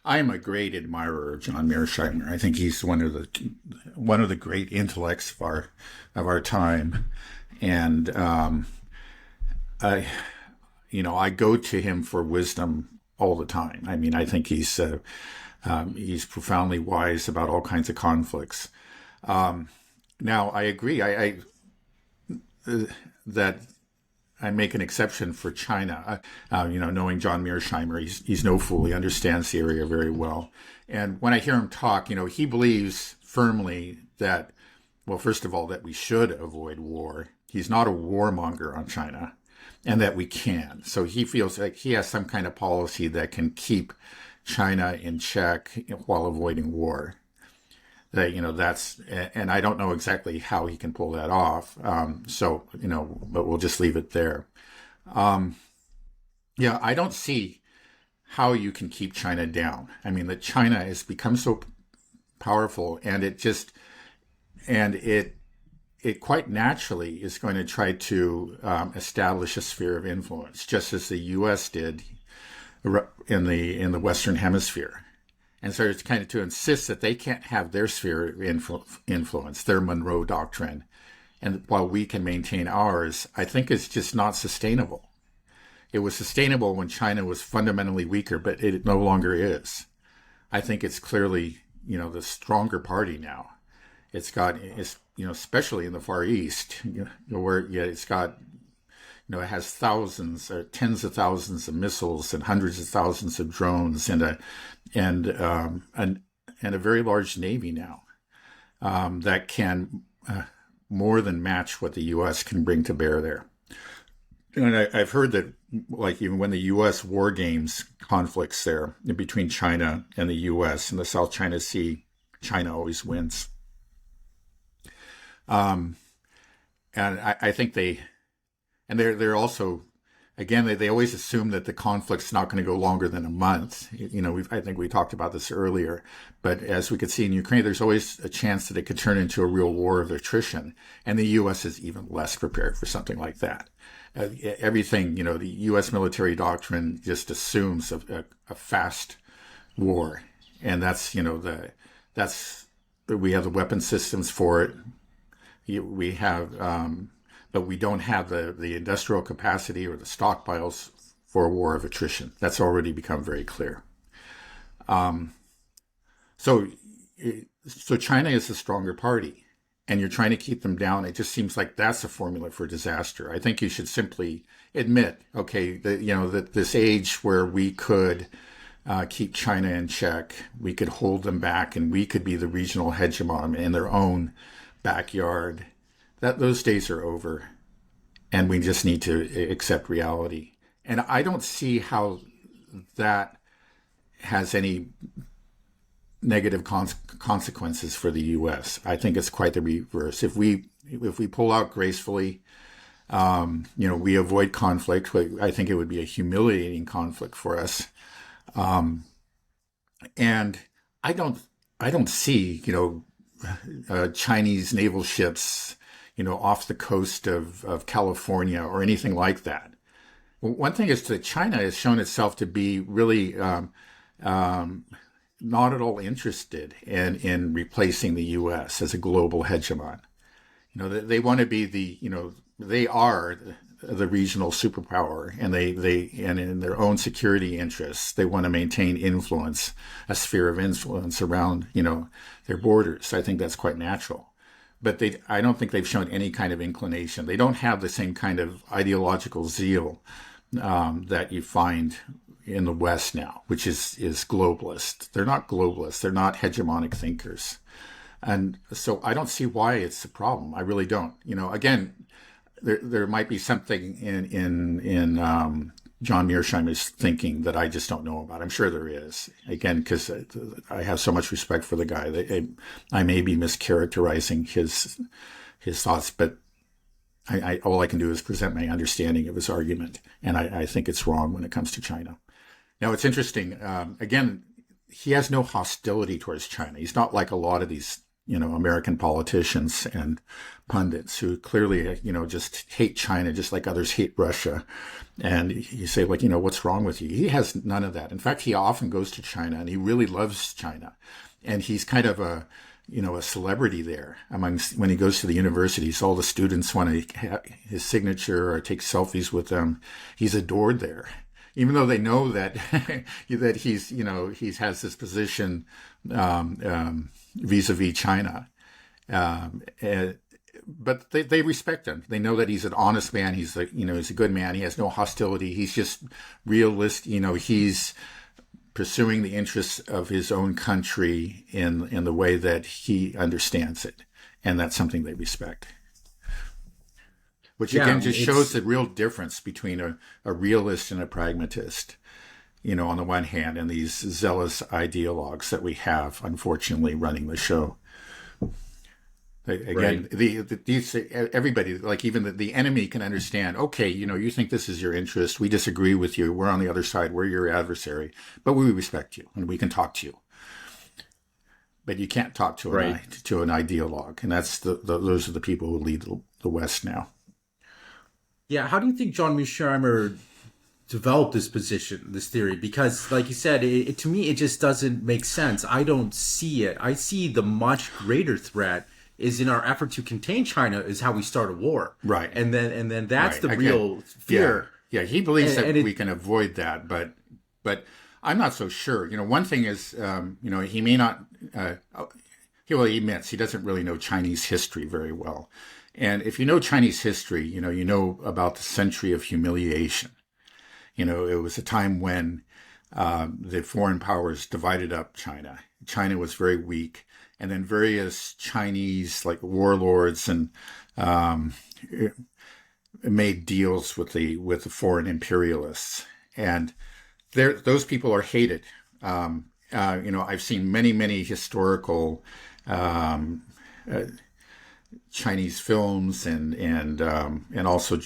I'm a great admirer of John Mearsheimer. I think he's one of the great intellects of our time, and I I go to him for wisdom all the time. I mean, I think he's profoundly wise about all kinds of conflicts. Now, I agree. That I make an exception for China. Knowing John Mearsheimer, he's no fool. He understands the area very well. And when I hear him talk, he believes firmly that, well, first of all, that we should avoid war. He's not a warmonger on China, and that we can. So he feels like he has some kind of policy that can keep China in check while avoiding war. And I don't know exactly how he can pull that off. But we'll just leave it there. I don't see how you can keep China down. I mean, that China has become so powerful, and it quite naturally is going to try to establish a sphere of influence, just as the U.S. did in the Western Hemisphere. And so it's kind of to insist that they can't have their sphere of influence, their Monroe Doctrine, and while we can maintain ours, I think it's just not sustainable. It was sustainable when China was fundamentally weaker, but it no longer is. I think it's clearly, the stronger party now. Especially in the Far East, where it's got, it has thousands or tens of thousands of missiles and hundreds of thousands of drones and a very large navy now that can more than match what the U.S. can bring to bear there. And I've heard that, like, even when the U.S. war games conflicts there between China and the U.S. in the South China Sea, China always wins. And I think they're also, again, they always assume that the conflict's not going to go longer than a month. I think we talked about this earlier, but as we could see in Ukraine, there's always a chance that it could turn into a real war of attrition. And the U.S. is even less prepared for something like that. Everything, the U.S. military doctrine just assumes a fast war. And we have the weapon systems for it. We have, but we don't have the industrial capacity or the stockpiles for a war of attrition. That's already become very clear. So China is the stronger party, and you're trying to keep them down. It just seems like that's a formula for disaster. I think you should simply admit, okay, that this age where we could keep China in check, we could hold them back, and we could be the regional hegemon in their own backyard, that those days are over, and we just need to accept reality. And I don't see how that has any negative consequences for the U.S. I think it's quite the reverse. If we pull out gracefully, we avoid conflict. I think it would be a humiliating conflict for us. And I don't see, Chinese naval ships, off the coast of California or anything like that. One thing is that China has shown itself to be really not at all interested in replacing the U.S. as a global hegemon. They want to be they are the regional superpower, and and in their own security interests, they want to maintain influence, a sphere of influence around, their borders. I think that's quite natural. But I don't think they've shown any kind of inclination. They don't have the same kind of ideological zeal that you find in the West now, which is globalist. They're not globalists. They're not hegemonic thinkers. And so I don't see why it's a problem. I really don't. Again, there might be something in John Mearsheimer's thinking that I just don't know about. I'm sure there is. Again, because I have so much respect for the guy. I may be mischaracterizing his thoughts, but all I can do is present my understanding of his argument, and I think it's wrong when it comes to China. Now, it's interesting. Again, he has no hostility towards China. He's not like a lot of these American politicians and pundits who clearly, just hate China, just like others hate Russia. And you say, like, what's wrong with you? He has none of that. In fact, he often goes to China and he really loves China. And he's kind of a celebrity there when he goes to the universities. All the students want to have his signature or take selfies with him. He's adored there, even though they know that that he has this position vis-a-vis China. But they respect him. They know that he's an honest man. He's a good man. He has no hostility. He's just realist. He's pursuing the interests of his own country in the way that he understands it. And that's something they respect. Which again just shows the real difference between a realist and a pragmatist, on the one hand, and these zealous ideologues that we have, unfortunately, running the show. Again, right. Everybody, like even the enemy, can understand. Okay, you think this is your interest. We disagree with you. We're on the other side. We're your adversary, but we respect you and we can talk to you. But you can't talk to an ideologue, and that's those are the people who lead the West now. Yeah, how do you think John Mearsheimer developed this position, this theory? Because, like you said, to me, it just doesn't make sense. I don't see it. I see the much greater threat is in our effort to contain China is how we start a war. Right. And then that's the real fear. Yeah, he believes that we can avoid that, but I'm not so sure. One thing is, he may not, he admits he doesn't really know Chinese history very well. And if you know Chinese history, you know about the century of humiliation. It was a time when the foreign powers divided up China. China was very weak. And then various Chinese warlords and made deals with the foreign imperialists, and those people are hated. I've seen many historical Chinese films and also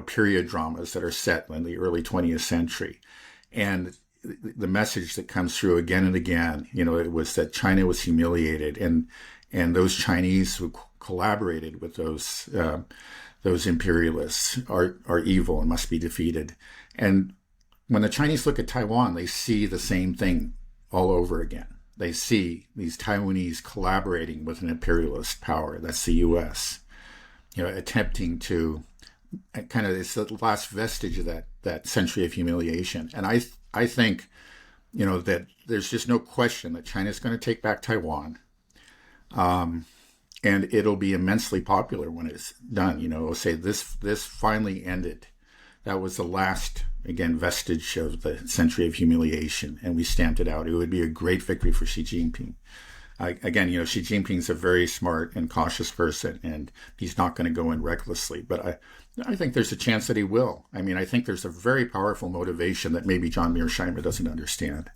period dramas that are set in the early 20th century, and the message that comes through again and again, it was that China was humiliated, and those Chinese who collaborated with those imperialists are evil and must be defeated. And when the Chinese look at Taiwan, they see the same thing all over again. They see these Taiwanese collaborating with an imperialist power, that's the U.S., attempting to it's the last vestige of that century of humiliation. And I think, that there's just no question that China's going to take back Taiwan. And it'll be immensely popular when it's done. It'll say this finally ended. That was the last, again, vestige of the century of humiliation, and we stamped it out. It would be a great victory for Xi Jinping. Xi Jinping's a very smart and cautious person, and he's not going to go in recklessly. But I think there's a chance that he will. I think there's a very powerful motivation that maybe John Mearsheimer doesn't understand.